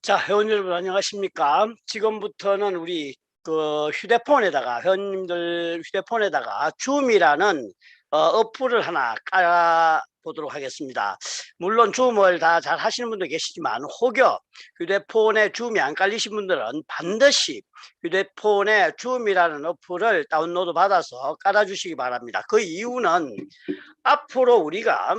자, 회원 여러분 안녕하십니까? 지금부터는 우리 휴대폰에다가 회원님들 휴대폰에다가 줌이라는 어플을 하나 깔아 보도록 하겠습니다. 물론 줌을 다 잘 하시는 분도 계시지만 혹여 휴대폰에 줌이 안 깔리신 분들은 반드시 휴대폰에 줌이라는 어플을 다운로드 받아서 깔아 주시기 바랍니다. 그 이유는 앞으로 우리가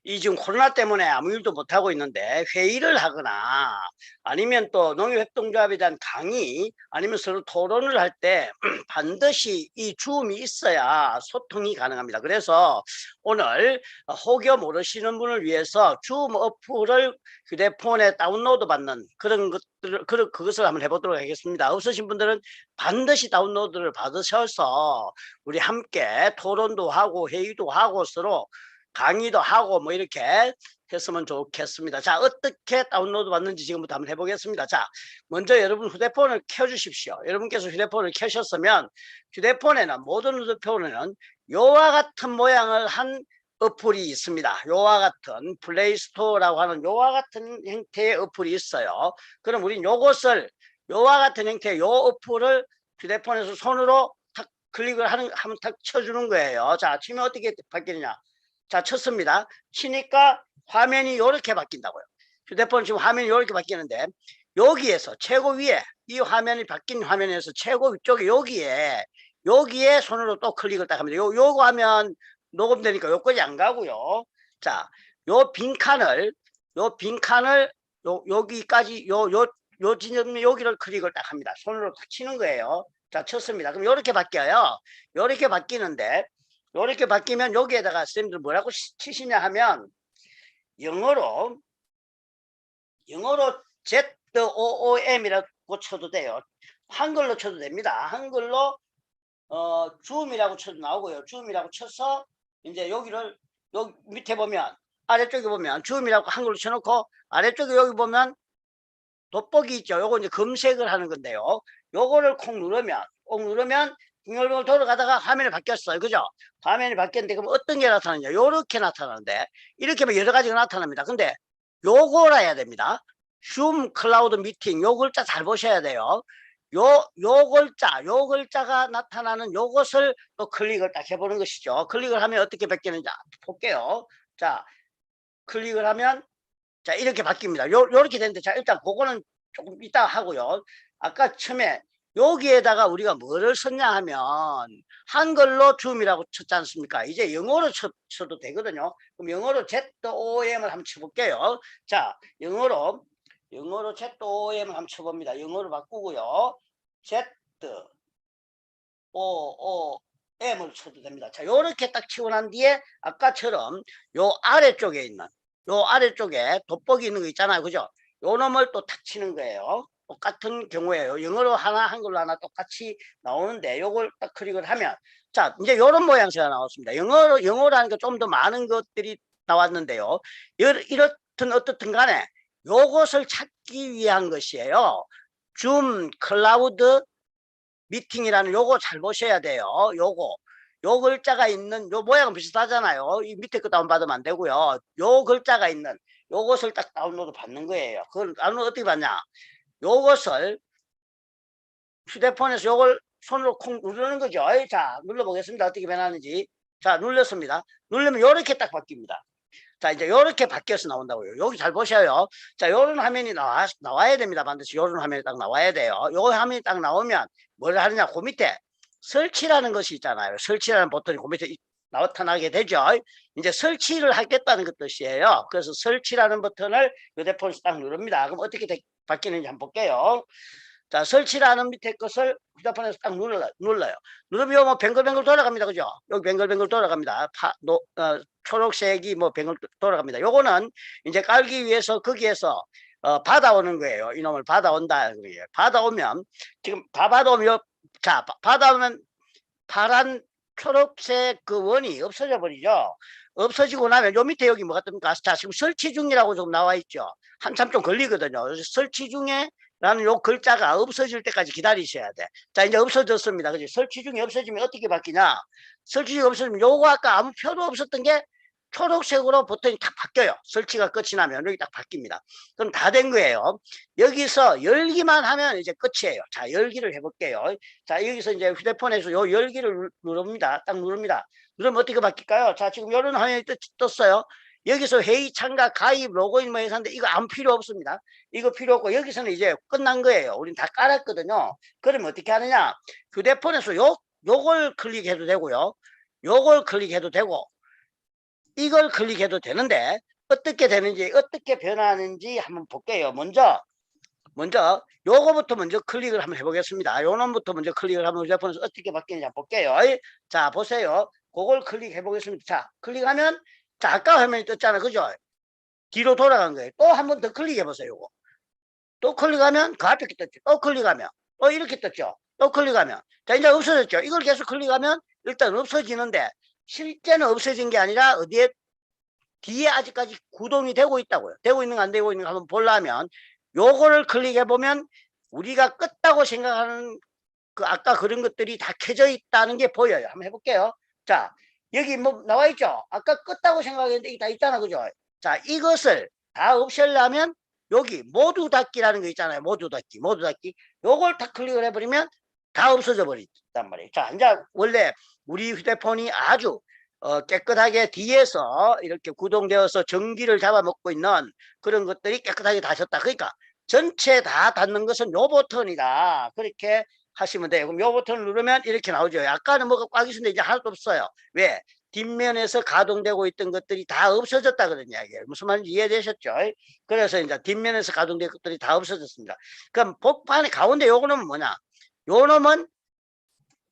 이 지금 코로나 때문에 아무 일도 못하고 있는데 회의를 하거나 아니면 또 농협협동조합에 대한 강의 아니면 서로 토론을 할 때 반드시 이 줌이 있어야 소통이 가능합니다. 그래서 오늘 혹여 모르시는 분을 위해서 줌 어플을 휴대폰에 다운로드 받는 그런 것들을 그것을 한번 해보도록 하겠습니다. 없으신 분들은 반드시 다운로드를 받으셔서 우리 함께 토론도 하고 회의도 하고 서로 강의도 하고 뭐 이렇게 했으면 좋겠습니다. 자, 어떻게 다운로드 받는지 지금부터 한번 해보겠습니다. 자, 먼저 여러분 휴대폰을 켜주십시오. 여러분께서 휴대폰을 켜셨으면 휴대폰에는 모든 휴대폰에는 요와 같은 모양을 한 어플이 있습니다. 요와 같은 플레이스토어라고 하는 요와 같은 형태의 어플이 있어요. 그럼 우린 요것을 요와 같은 형태의 요 어플을 휴대폰에서 손으로 탁 클릭을 하면 탁 쳐주는 거예요. 자, 치면 어떻게 바뀌느냐? 자, 쳤습니다. 치니까 화면이 이렇게 바뀐다고요. 휴대폰 지금 화면이 이렇게 바뀌는데 여기에서 최고 위에 이 화면이 바뀐 화면에서 최고 위쪽에 여기에 손으로 또 클릭을 딱 합니다. 요거 하면 녹음되니까 요까지 안 가고요. 자, 요 빈칸을 여기까지 요 지점 여기를 클릭을 딱 합니다. 손으로 딱 치는 거예요. 자, 쳤습니다. 그럼 요렇게 바뀌어요. 요렇게 바뀌는데 이렇게 바뀌면 여기에다가 선생님들 뭐라고 치시냐 하면 영어로 ZOOM이라고 쳐도 돼요. 한글로 쳐도 됩니다. 한글로 줌이라고 쳐도 나오고요. 줌이라고 쳐서 이제 여기를 여기 밑에 보면 아래쪽에 보면 줌이라고 한글로 쳐놓고 아래쪽에 여기 보면 돋보기 있죠. 요거 이제 검색을 하는 건데요. 요거를 콩 누르면 빙글빙글 돌아가다가 화면이 바뀌었어요. 그죠? 화면이 바뀌었는데 그럼 어떤 게 나타나냐? 요렇게 나타나는데 이렇게 하면 여러 가지가 나타납니다. 근데 요거라 해야 됩니다. 줌 클라우드 미팅 요 글자 잘 보셔야 돼요. 요 글자가 나타나는 요것을 또 클릭을 딱 해보는 것이죠. 클릭을 하면 어떻게 바뀌는지 볼게요. 자, 클릭을 하면 자, 이렇게 바뀝니다. 요렇게 되는데, 자, 일단 그거는 조금 이따 하고요. 아까 처음에 여기에다가 우리가 뭐를 썼냐 하면 한글로 줌이라고 쳤지 않습니까? 이제 영어로 쳐도 되거든요. 그럼 영어로 ZOM을 한번 쳐볼게요. 자, 영어로 ZOM을 한번 쳐봅니다. 영어로 바꾸고요. ZOOM을 쳐도 됩니다. 자, 요렇게 딱 치고 난 뒤에 아까처럼 요 아래쪽에 돋보기 있는 거 있잖아요. 그죠? 요 놈을 또 탁 치는 거예요. 똑같은 경우에요. 영어로 하나, 한글로 하나 똑같이 나오는데 요걸 딱 클릭을 하면 자, 이제 요런 모양새가 나왔습니다. 영어라는 게 좀 더 많은 것들이 나왔는데요. 이렇든 어떻든 간에 요것을 찾기 위한 것이에요. 줌 클라우드 미팅이라는 요거 잘 보셔야 돼요. 요 글자가 있는 요 모양은 비슷하잖아요. 이 밑에 거 다운받으면 안 되고요. 요 글자가 있는 요것을 딱 다운로드 받는 거예요. 그걸 다운로드 어떻게 받냐? 요것을 휴대폰에서 요걸 손으로 콩 누르는 거죠. 자, 눌러보겠습니다. 어떻게 변하는지. 자, 눌렀습니다. 누르면 요렇게 딱 바뀝니다. 자, 이제 요렇게 바뀌어서 나온다고요. 여기 잘 보셔요. 자, 요런 화면이 나와야 됩니다. 반드시 요런 화면이 딱 나와야 돼요. 요 화면이 딱 나오면 뭘 하느냐? 그 밑에 설치라는 것이 있잖아요. 설치라는 버튼이 그 밑에 나타나게 되죠. 이제 설치를 하겠다는 것 뜻이에요. 그래서 설치라는 버튼을 휴대폰에서 딱 누릅니다. 그럼 어떻게 바뀌는지 한번 볼게요. 자, 설치라는 밑에 것을 휴대폰에서 딱 눌러요. 누르면 뭐 뱅글뱅글 돌아갑니다. 그죠? 여기 뱅글뱅글 돌아갑니다. 초록색이 뭐 뱅글 돌아갑니다. 요거는 이제 깔기 위해서 거기에서 받아오는 거예요. 이놈을 받아온다. 받아오면 지금 다 받아오면 자, 받아오면 파란 초록색 그 원이 없어져 버리죠. 없어지고 나면 요 밑에 여기 뭐가 뜹니까? 자, 지금 설치 중이라고 좀 나와 있죠. 한참 좀 걸리거든요. 설치 중에 라는 요 글자가 없어질 때까지 기다리셔야 돼. 자, 이제 없어졌습니다. 그지? 설치 중에 없어지면 어떻게 바뀌냐? 설치 중에 없어지면 요거 아까 아무 표도 없었던 게 초록색으로 버튼이 딱 바뀌어요. 설치가 끝이 나면 여기 딱 바뀝니다. 그럼 다 된 거예요. 여기서 열기만 하면 이제 끝이에요. 자, 열기를 해볼게요. 자, 여기서 이제 휴대폰에서 요 열기를 누릅니다. 딱 누릅니다. 누르면 어떻게 바뀔까요? 자, 지금 이런 화면이 떴어요. 여기서 회의 참가, 가입, 로그인 뭐 해서인데 이거 안 필요 없습니다. 이거 필요 없고 여기서는 이제 끝난 거예요. 우린 다 깔았거든요. 그러면 어떻게 하느냐? 휴대폰에서 요걸 클릭해도 되고요. 요걸 클릭해도 되고 이걸 클릭해도 되는데 어떻게 되는지 어떻게 변하는지 한번 볼게요. 먼저 요거부터 먼저 클릭을 한번 해보겠습니다. 요 놈부터 먼저 클릭을 하면 휴대폰에서 어떻게 바뀌는지 한번 볼게요. 자, 보세요. 그걸 클릭해 보겠습니다. 자, 클릭하면 자, 아까 화면이 떴잖아요. 그죠? 뒤로 돌아간 거예요. 또 한 번 더 클릭해 보세요. 요거 또 클릭하면 그 앞에 떴죠. 또 클릭하면 이렇게 떴죠. 또 클릭하면 자, 이제 없어졌죠. 이걸 계속 클릭하면 일단 없어지는데 실제는 없어진 게 아니라 어디에 뒤에 아직까지 구동이 되고 있다고요. 되고 있는 거 안 되고 있는 거 한번 보려면 요거를 클릭해 보면 우리가 껐다고 생각하는 그 아까 그런 것들이 다 켜져 있다는 게 보여요. 한번 해볼게요. 자, 여기 뭐 나와 있죠. 아까 껐다고 생각했는데 이게 다 있잖아, 그죠? 자, 이것을 다 없애려면 여기 모두 닫기라는 거 있잖아요. 모두 닫기. 요걸 다 클릭을 해버리면 다 없어져 버린단 말이에요. 자, 이제 원래 우리 휴대폰이 아주 깨끗하게 뒤에서 이렇게 구동되어서 전기를 잡아먹고 있는 그런 것들이 깨끗하게 닫혔다. 그러니까 전체 다 닫는 것은 요 버튼이다. 그렇게 하시면 돼요. 그럼 요 버튼을 누르면 이렇게 나오죠. 아까는 뭐가 꽉 있었는데 이제 하나도 없어요. 왜? 뒷면에서 가동되고 있던 것들이 다 없어졌다 그런 이야기예요. 무슨 말인지 이해되셨죠? 그래서 이제 뒷면에서 가동된 것들이 다 없어졌습니다. 그럼 복판의 가운데 요거는 뭐냐? 요 놈은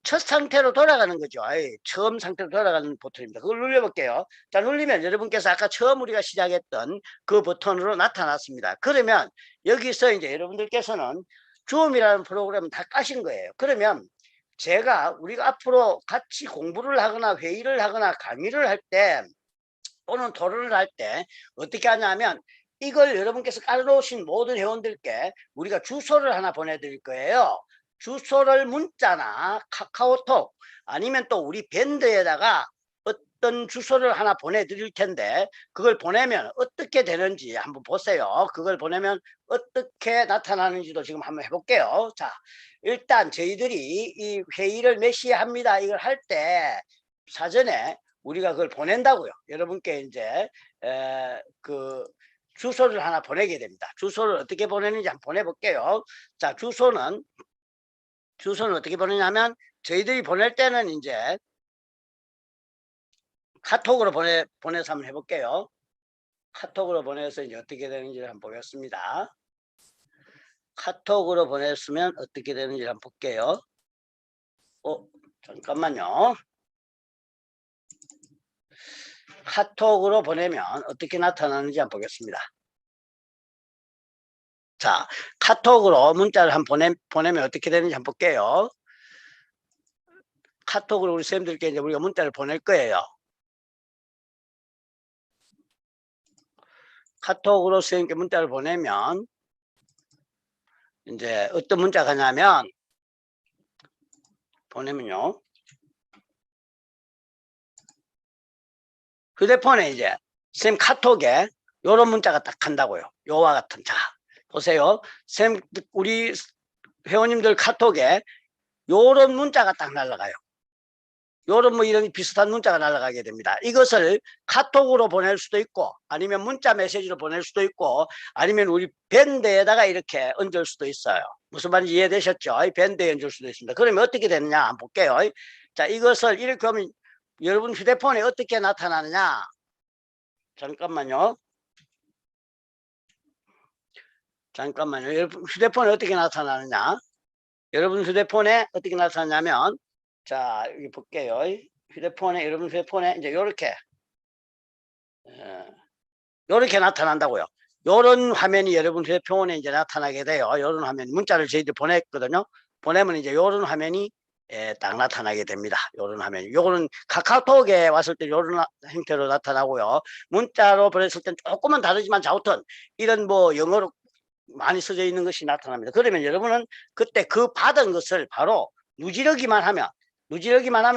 첫 상태로 돌아가는 거죠. 처음 상태로 돌아가는 버튼입니다. 그걸 눌러볼게요. 자, 눌리면 여러분께서 아까 처음 우리가 시작했던 그 버튼으로 나타났습니다. 그러면 여기서 이제 여러분들께서는 줌이라는 프로그램을 다 까신 거예요. 그러면 우리가 앞으로 같이 공부를 하거나 회의를 하거나 강의를 할 때 또는 토론을 할 때 어떻게 하냐면 이걸 여러분께서 깔아놓으신 모든 회원들께 우리가 주소를 하나 보내드릴 거예요. 주소를 문자나 카카오톡 아니면 또 우리 밴드에다가 어떤 주소를 하나 보내드릴 텐데 그걸 보내면 어떻게 되는지 한번 보세요. 그걸 보내면 어떻게 나타나는지도 지금 한번 해볼게요. 자, 일단 저희들이 이 회의를 몇 시에 합니다. 이걸 할 때 사전에 우리가 그걸 보낸다고요. 여러분께 이제 그 주소를 하나 보내게 됩니다. 주소를 어떻게 보내는지 한번 보내볼게요. 자, 주소는 어떻게 보내냐면 저희들이 보낼 때는 이제 카톡으로 보내서 한번 해볼게요. 카톡으로 보내서 이제 어떻게 되는지를 한번 보겠습니다. 카톡으로 보냈으면 어떻게 되는지 한번 볼게요. 잠깐만요. 카톡으로 보내면 어떻게 나타나는지 한번 보겠습니다. 자, 카톡으로 문자를 한번 보내면 어떻게 되는지 한번 볼게요. 카톡으로 우리 쌤들께 이제 우리가 문자를 보낼 거예요. 카톡으로 쌤께 문자를 보내면 이제 어떤 문자가 가냐면 보내면요. 휴대폰에 이제 쌤 카톡에 요런 문자가 딱 간다고요. 요와 같은. 자, 보세요. 쌤 우리 회원님들 카톡에 요런 문자가 딱 날아가요. 요런 뭐 이런 비슷한 문자가 날아가게 됩니다. 이것을 카톡으로 보낼 수도 있고 아니면 문자 메시지로 보낼 수도 있고 아니면 우리 밴드에다가 이렇게 얹을 수도 있어요. 무슨 말인지 이해되셨죠? 밴드에 얹을 수도 있습니다. 그러면 어떻게 되느냐 한번 볼게요. 자, 이것을 이렇게 하면 여러분 휴대폰에 어떻게 나타나느냐? 잠깐만요. 여러분 휴대폰에 어떻게 나타나느냐? 여러분 휴대폰에 어떻게 나타나냐면 자, 여기 볼게요. 여러분 휴대폰에 이제 요렇게 나타난다고요. 요런 화면이 여러분 휴대폰에 이제 나타나게 돼요. 요런 화면 문자를 저희들 보냈거든요. 보내면 이제 요런 화면이 딱 나타나게 됩니다. 요런 화면. 요거는 카카오톡에 왔을 때 요런 형태로 나타나고요. 문자로 보냈을 땐 조금은 다르지만 자우튼 이런 뭐 영어로 많이 써져 있는 것이 나타납니다. 그러면 여러분은 그때 그 받은 것을 바로 누지르기만 하면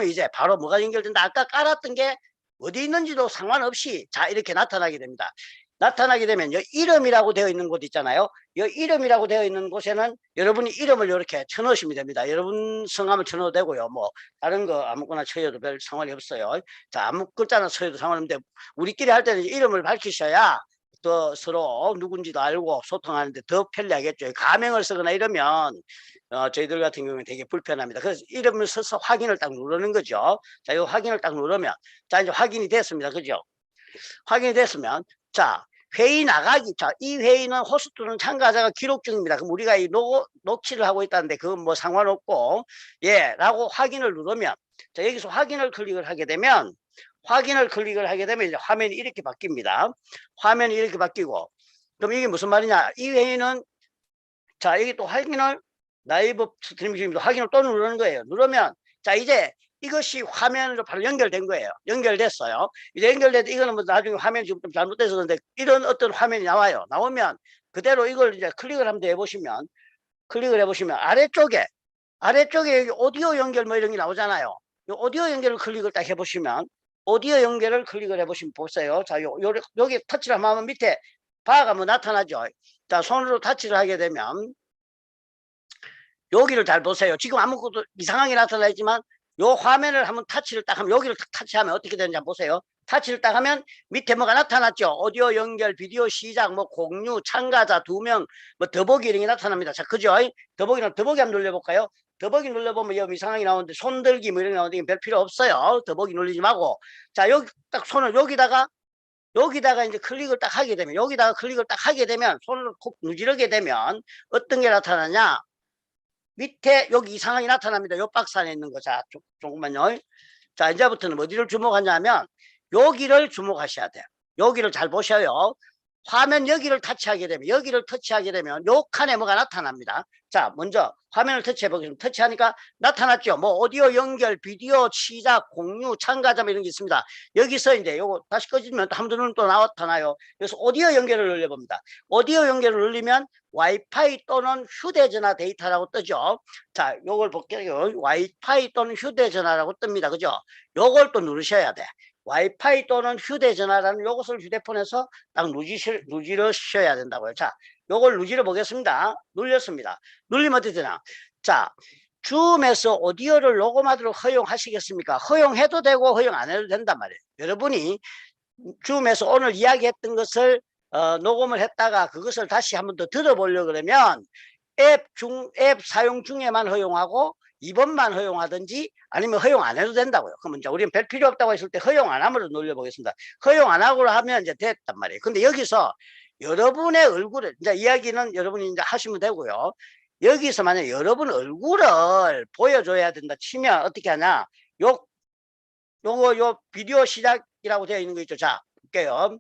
이제 바로 뭐가 연결된다. 아까 깔았던 게 어디 있는지도 상관없이 자 이렇게 나타나게 됩니다. 나타나게 되면 이름이라고 되어 있는 곳 있잖아요. 이 이름이라고 되어 있는 곳에는 여러분이 이름을 이렇게 쳐넣으시면 됩니다. 여러분 성함을 쳐넣어도 되고요. 뭐 다른 거 아무거나 쳐도 별 상관이 없어요. 자, 아무 글자나 쳐도 상관없는데 우리끼리 할 때는 이름을 밝히셔야 또 서로 누군지도 알고 소통하는데 더 편리하겠죠. 가명을 쓰거나 이러면 저희들 같은 경우는 되게 불편합니다. 그래서 이름을 써서 확인을 딱 누르는 거죠. 자, 이 확인을 딱 누르면 자 이제 확인이 됐습니다. 그죠? 확인이 됐으면 자 회의 나가기. 자, 이 회의는 호스트는 참가자가 기록 중입니다. 그럼 우리가 이 녹취를 하고 있다는데 그건 뭐 상관없고 예 라고 확인을 누르면 자 여기서 확인을 클릭을 하게 되면 이제 화면이 이렇게 바뀝니다. 화면이 이렇게 바뀌고 그럼 이게 무슨 말이냐, 이 회의는 자 여기 또 확인을 라이브 스트리밍 중입니다. 확인을 또 누르는 거예요. 누르면 자 이제 이것이 화면으로 바로 연결된 거예요. 연결됐어요. 이제 연결돼도 이거는 뭐 나중에 화면이 좀 잘못돼서 그런데 이런 어떤 화면이 나와요. 나오면 그대로 이걸 이제 클릭을 한번 해보시면 아래쪽에 여기 오디오 연결 뭐 이런 게 나오잖아요. 이 오디오 연결을 클릭을 딱 해보시면 오디오 연결을 클릭을 해보시면 보세요. 자, 여기 터치를 한번 하면 밑에 바가 뭐 나타나죠. 자, 손으로 터치를 하게 되면 여기를 잘 보세요. 지금 아무것도 이상하게 나타나 있지만 요 화면을 한번 터치를 딱 하면 여기를 딱 터치하면 어떻게 되는지 한번 보세요. 터치를 딱 하면 밑에 뭐가 나타났죠. 오디오 연결, 비디오 시작, 뭐 공유, 참가자 2명, 뭐 더보기 이런 게 나타납니다. 자, 그죠? 더보기 한번 눌러볼까요? 더보기 눌러보면 여기 이상하게 나오는데 손들기 뭐 이런 게 나오는데 별 필요 없어요. 더보기 눌리지 말고. 자, 여기 딱 손을 여기다가 이제 클릭을 딱 하게 되면 손을 콕 누지르게 되면 어떤 게 나타나냐? 밑에 여기 이상하게 나타납니다. 요 박스 안에 있는 거. 자, 조금만요. 자, 이제부터는 어디를 주목하냐면 여기를 주목하셔야 돼요. 여기를 잘 보셔요. 화면 여기를 터치하게 되면 요 칸에 뭐가 나타납니다. 자, 먼저 화면을 터치해 보겠습니다. 터치하니까 나타났죠. 뭐 오디오 연결, 비디오 시작, 공유, 참가자 이런 게 있습니다. 여기서 이제 요거 다시 꺼지면 또 한번 누르면 또 나타나요. 그래서 오디오 연결을 눌러봅니다. 오디오 연결을 눌리면 와이파이 또는 휴대전화 데이터라고 뜨죠. 자, 요걸 볼게요. 와이파이 또는 휴대전화라고 뜹니다. 그죠? 요걸 또 누르셔야 돼. 와이파이 또는 휴대전화라는 요것을 휴대폰에서 딱 누지르셔야 된다고요. 자, 요걸 누지르 보겠습니다. 눌렸습니다. 눌리면 어떻게 되나? 자, 줌에서 오디오를 녹음하도록 허용하시겠습니까? 허용해도 되고 허용 안 해도 된단 말이에요. 여러분이 줌에서 오늘 이야기했던 것을 녹음을 했다가 그것을 다시 한번 더 들어보려고 그러면 앱 사용 중에만 허용하고 2번만 허용하든지 아니면 허용 안 해도 된다고요. 그러면 이제 우리는 별 필요 없다고 했을 때 허용 안 함으로 눌려보겠습니다. 허용 안 하고 하면 이제 됐단 말이에요. 근데 여기서 여러분의 얼굴을 이제 이야기는 여러분이 이제 하시면 되고요. 여기서 만약 여러분 얼굴을 보여줘야 된다 치면 어떻게 하냐? 요 비디오 시작이라고 되어 있는 거 있죠. 자, 볼게요.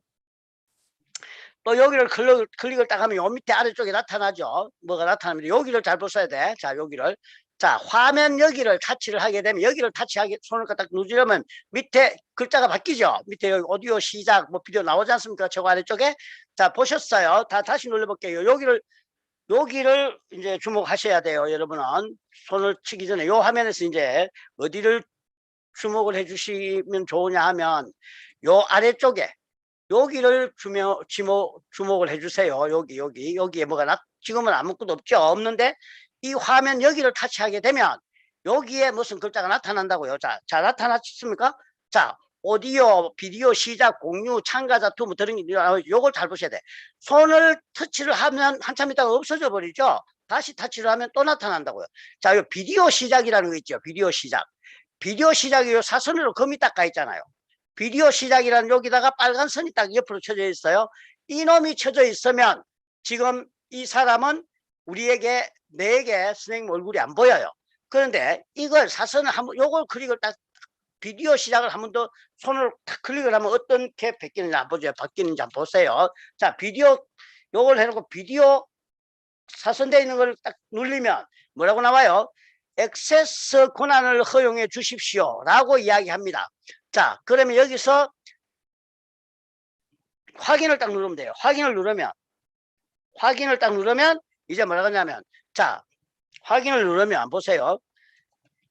또 여기를 클릭을 딱 하면 요 밑에 아래쪽에 나타나죠. 뭐가 나타납니다. 여기를 잘 보셔야 돼. 자, 여기를. 자, 화면 여기를 터치를 하게 되면 손을 딱 누르면 밑에 글자가 바뀌죠. 밑에 여기 오디오 시작, 뭐 비디오 나오지 않습니까? 저거 아래쪽에. 자, 보셨어요. 다시 눌러볼게요. 여기를 이제 주목하셔야 돼요. 여러분은 손을 치기 전에 요 화면에서 이제 어디를 주목을 해주시면 좋으냐 하면 요 아래쪽에 여기를 주목을 해주세요. 여기에 뭐가 지금은 아무것도 없는데 이 화면 여기를 터치하게 되면 여기에 무슨 글자가 나타난다고요. 자, 나타났습니까? 자, 오디오, 비디오 시작, 공유, 참가자 투, 뭐 들은 요걸 잘 보셔야 돼. 손을 터치를 하면 한참 있다가 없어져 버리죠. 다시 터치를 하면 또 나타난다고요. 자, 요 비디오 시작이라는 거 있죠. 비디오 시작이 요 사선으로 금이 딱 가 있잖아요. 비디오 시작이라는 여기다가 빨간 선이 딱 옆으로 쳐져 있어요. 이놈이 쳐져 있으면 지금 이 사람은 내게 선생님 얼굴이 안 보여요. 그런데 이걸 사선을 요걸 클릭을 딱 비디오 시작을 한 번 더 손을 딱 클릭을 하면 어떻게 바뀌는지 한번 보세요. 자, 요걸 해놓고 비디오 사선되어 있는 걸 딱 눌리면 뭐라고 나와요? 액세스 권한을 허용해 주십시오 라고 이야기합니다. 자, 그러면 여기서 확인을 딱 누르면 돼요. 확인을 딱 누르면 이제 뭐라고 하냐면 자, 확인을 누르면 보세요.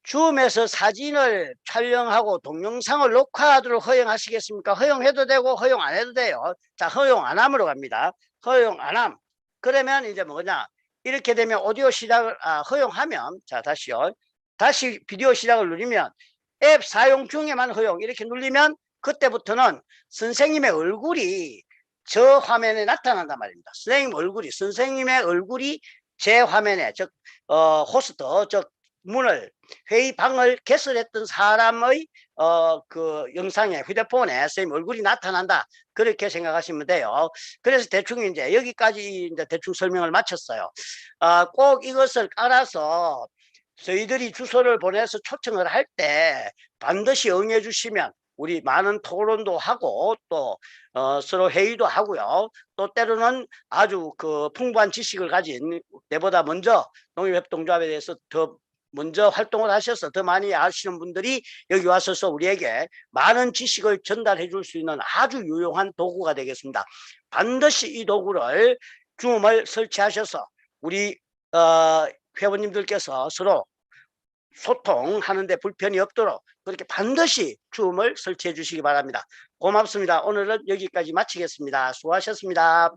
줌에서 사진을 촬영하고 동영상을 녹화하도록 허용하시겠습니까? 허용해도 되고 허용 안 해도 돼요. 자, 허용 안 함으로 갑니다. 허용 안 함. 그러면 이제 뭐냐? 이렇게 되면 오디오 시작을 허용하면, 자, 다시요. 다시 비디오 시작을 누르면 앱 사용 중에만 허용 이렇게 눌리면 그때부터는 선생님의 얼굴이 저 화면에 나타난단 말입니다. 선생님의 얼굴이 제 화면에, 즉 호스트, 즉 문을, 회의방을 개설했던 사람의 그 영상에, 휴대폰에 선생님 얼굴이 나타난다, 그렇게 생각하시면 돼요. 그래서 대충 이제 여기까지 이제 대충 설명을 마쳤어요. 꼭 이것을 깔아서 저희들이 주소를 보내서 초청을 할 때 반드시 응해 주시면 우리 많은 토론도 하고 또 서로 회의도 하고요. 또 때로는 아주 그 풍부한 지식을 가진, 내보다 먼저 농협협동조합에 대해서 더 먼저 활동을 하셔서 더 많이 아시는 분들이 여기 와서서 우리에게 많은 지식을 전달해 줄 수 있는 아주 유용한 도구가 되겠습니다. 반드시 이 도구를, 줌을 설치하셔서 우리 회원님들께서 서로 소통하는데 불편이 없도록 그렇게 반드시 줌을 설치해 주시기 바랍니다. 고맙습니다. 오늘은 여기까지 마치겠습니다. 수고하셨습니다.